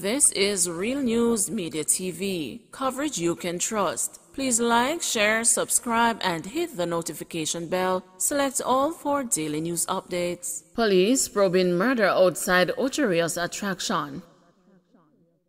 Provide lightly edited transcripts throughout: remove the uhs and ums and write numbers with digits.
This is Real News Media TV, coverage you can trust. Please like, share, subscribe, and hit the notification bell. Select all for daily news updates. Police probing murder outside Ocho Rios attraction.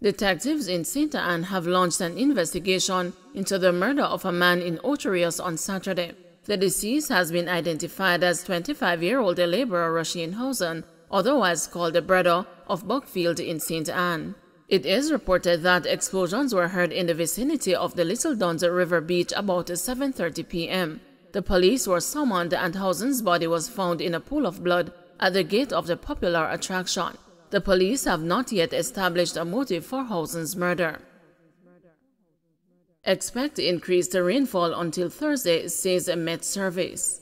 Detectives in St. Ann have launched an investigation into the murder of a man in Ocho Rios on Saturday. The deceased has been identified as 25-year-old laborer Rasheen Housen, otherwise called the brother of Buckfield in St. Ann. It is reported that explosions were heard in the vicinity of the Little Duns River Beach about 7:30 p.m. The police were summoned and Housen's body was found in a pool of blood at the gate of the popular attraction. The police have not yet established a motive for Housen's murder. Expect increased rainfall until Thursday, says a Met Service.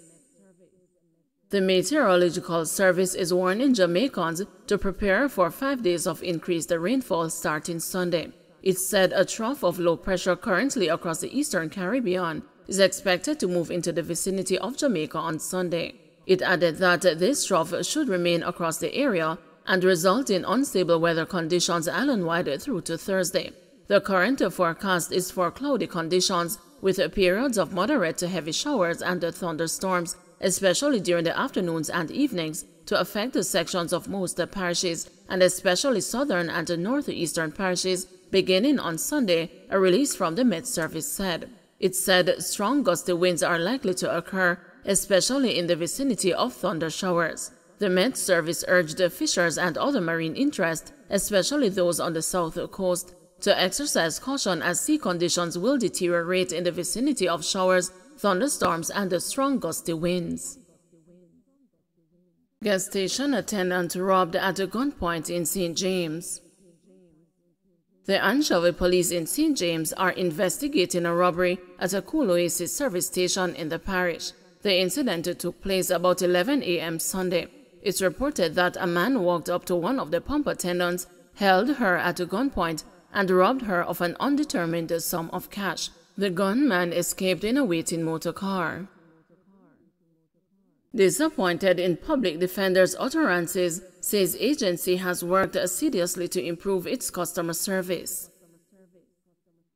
The Meteorological Service is warning Jamaicans to prepare for 5 days of increased rainfall starting Sunday. It said a trough of low pressure currently across the Eastern Caribbean is expected to move into the vicinity of Jamaica on Sunday. It added that this trough should remain across the area and result in unstable weather conditions island-wide through to Thursday. The current forecast is for cloudy conditions with periods of moderate to heavy showers and thunderstorms, especially during the afternoons and evenings, to affect the sections of most parishes, and especially southern and northeastern parishes, beginning on Sunday, a release from the Met Service said. It said strong gusty winds are likely to occur, especially in the vicinity of thunder showers. The Met Service urged fishers and other marine interests, especially those on the south coast, to exercise caution as sea conditions will deteriorate in the vicinity of showers, thunderstorms, and strong gusty winds. Gas station attendant robbed at a gunpoint in St. James. The Anchovy police in St. James are investigating a robbery at a Cool Oasis service station in the parish. The incident took place about 11 a.m. Sunday. It's reported that a man walked up to one of the pump attendants, held her at a gunpoint, and robbed her of an undetermined sum of cash. The gunman escaped in a waiting motor car. Disappointed in public defender's utterances, says agency has worked assiduously to improve its customer service.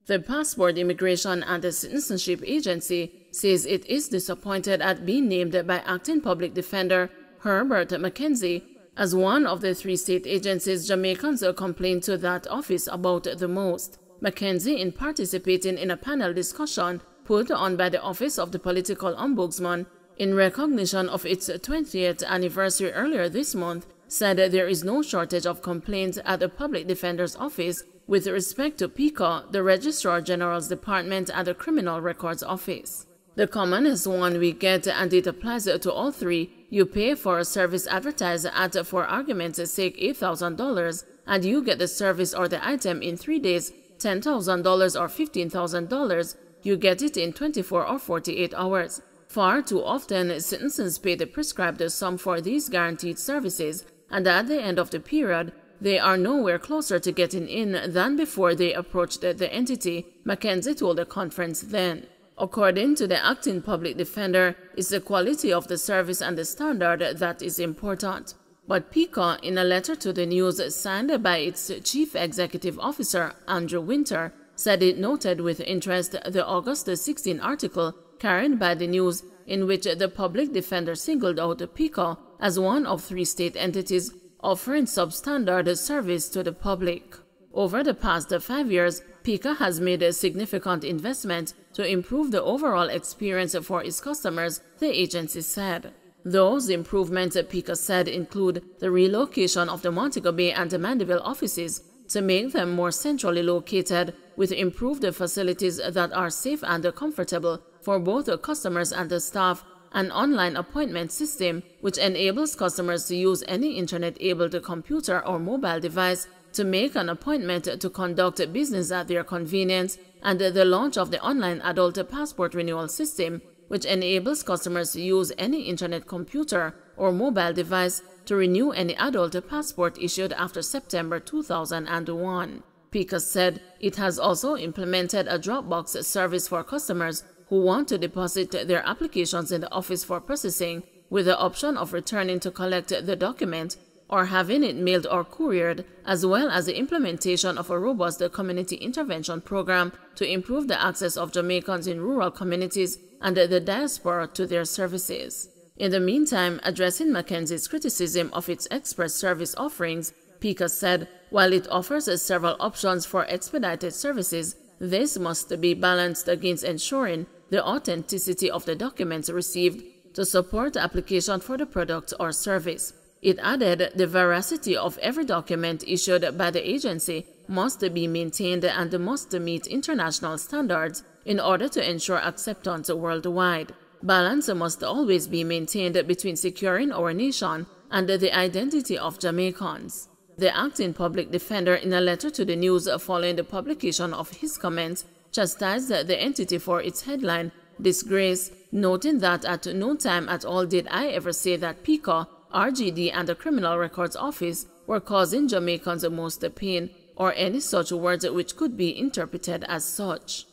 The Passport, Immigration and Citizenship Agency says it is disappointed at being named by acting public defender Herbert McKenzie as one of the 3 state agencies Jamaicans complain to that office about the most. McKenzie, in participating in a panel discussion put on by the Office of the Political Ombudsman in recognition of its 20th anniversary earlier this month, said there is no shortage of complaints at the Public Defender's Office with respect to PICA, the Registrar General's Department, and the Criminal Records Office. The commonest one we get, and it applies to all 3, you pay for a service advertised at, for argument's sake, $8,000, and you get the service or the item in 3 days, $10,000 or $15,000, you get it in 24 or 48 hours. Far too often, citizens pay the prescribed sum for these guaranteed services, and at the end of the period, they are nowhere closer to getting in than before they approached the entity, McKenzie told the conference then. According to the acting public defender, it's the quality of the service and the standard that is important. But PICA, in a letter to the news signed by its chief executive officer, Andrew Winter, said it noted with interest the August 16 article carried by the news in which the public defender singled out PICA as one of 3 state entities offering substandard service to the public. Over the past 5 years, PICA has made a significant investment to improve the overall experience for its customers, the agency said. Those improvements, PICA said, include the relocation of the Montego Bay and the Mandeville offices to make them more centrally located with improved facilities that are safe and comfortable for both the customers and the staff, an online appointment system which enables customers to use any internet-enabled computer or mobile device to make an appointment to conduct business at their convenience, and the launch of the online adult passport renewal system, which enables customers to use any internet computer or mobile device to renew any adult passport issued after September 2001. PICA said it has also implemented a Dropbox service for customers who want to deposit their applications in the office for processing, with the option of returning to collect the document or having it mailed or couriered, as well as the implementation of a robust community intervention program to improve the access of Jamaicans in rural communities and the diaspora to their services. In the meantime, addressing Mackenzie's criticism of its express service offerings, PICA said, while it offers several options for expedited services, this must be balanced against ensuring the authenticity of the documents received to support the application for the product or service. It added the veracity of every document issued by the agency must be maintained and must meet international standards in order to ensure acceptance worldwide. Balance must always be maintained between securing our nation and the identity of Jamaicans. The acting public defender, in a letter to the news following the publication of his comments, chastised the entity for its headline, "Disgrace," noting that at no time at all did I ever say that PICA, RGD, and the Criminal Records Office were causing Jamaicans the most pain, or any such words which could be interpreted as such.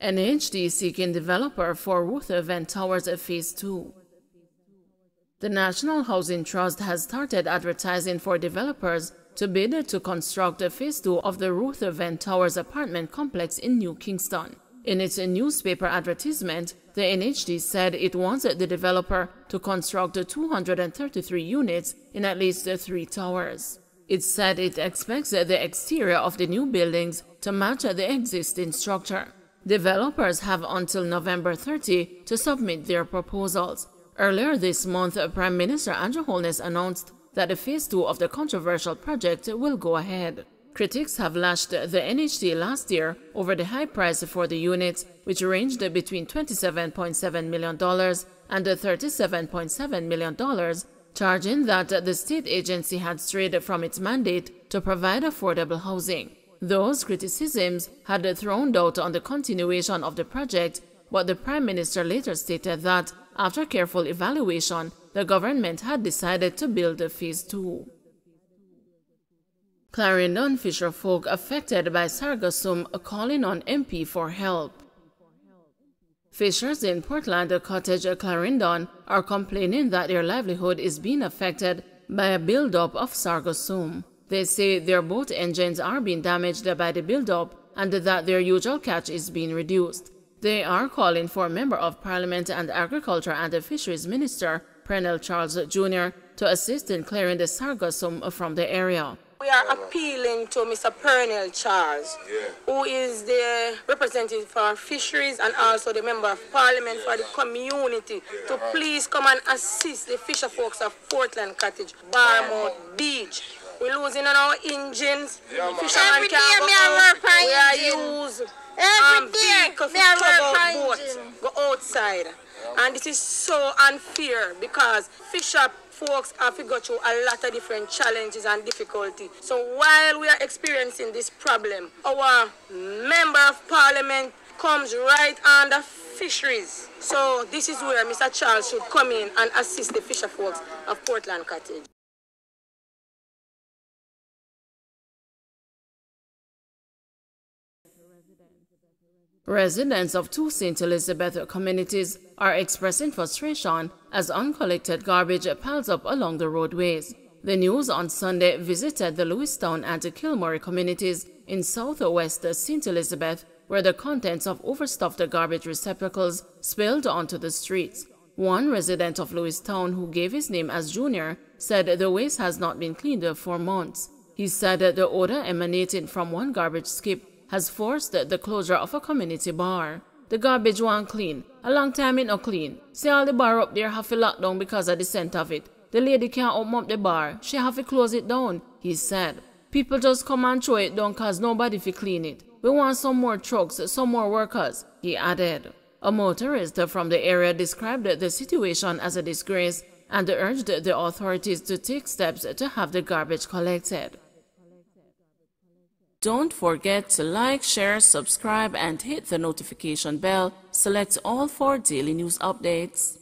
NHD seeking developer for Rutherford Towers Phase 2. The National Housing Trust has started advertising for developers to bid to construct Phase 2 of the Rutherford Towers apartment complex in New Kingston. In its newspaper advertisement, the NHD said it wants the developer to construct 233 units in at least 3 towers. It said it expects the exterior of the new buildings to match the existing structure. Developers have until November 30 to submit their proposals. Earlier this month, Prime Minister Andrew Holness announced that the Phase 2 of the controversial project will go ahead. Critics have lashed the NHD last year over the high price for the units, which ranged between $27.7 million and $37.7 million, charging that the state agency had strayed from its mandate to provide affordable housing. Those criticisms had thrown doubt on the continuation of the project, but the Prime Minister later stated that, after careful evaluation, the government had decided to build Phase 2. Clarendon fisherfolk affected by sargassum calling on MP for help. Fishers in Portland Cottage, Clarendon, are complaining that their livelihood is being affected by a buildup of sargassum. They say their boat engines are being damaged by the buildup and that their usual catch is being reduced. They are calling for Member of Parliament and Agriculture and Fisheries Minister Pernell Charles Jr. to assist in clearing the sargassum from the area. We are appealing to Mr. Pernell Charles, who is the representative for fisheries and also the Member of Parliament for the community, to please come and assist the fisher folks of Portland Cottage, Barmouth Beach. We're losing on our engines. Fishermen can't go out. We are used vehicles to travel boats, go outside. And this is so unfair because fisher folks have to go through a lot of different challenges and difficulties. So while we are experiencing this problem, our Member of Parliament comes right under fisheries. So this is where Mr. Charles should come in and assist the fisher folks of Portland Cottage. Residents of 2 St. Elizabeth communities are expressing frustration as uncollected garbage piles up along the roadways. The news on Sunday visited the Lewistown and Kilmore communities in southwest St. Elizabeth, where the contents of overstuffed garbage receptacles spilled onto the streets. One resident of Lewistown, who gave his name as Junior, said the waste has not been cleaned for months. He said the odor emanating from one garbage skip has forced the closure of a community bar. The garbage won't clean. A long time it not clean. See all the bar up there have to lock down because of the scent of it. The lady can't open up the bar. She have to close it down, he said. People just come and throw it down cause nobody fi clean it. We want some more trucks, some more workers, he added. A motorist from the area described the situation as a disgrace and urged the authorities to take steps to have the garbage collected. Don't forget to like, share, subscribe, and hit the notification bell. Select all for daily news updates.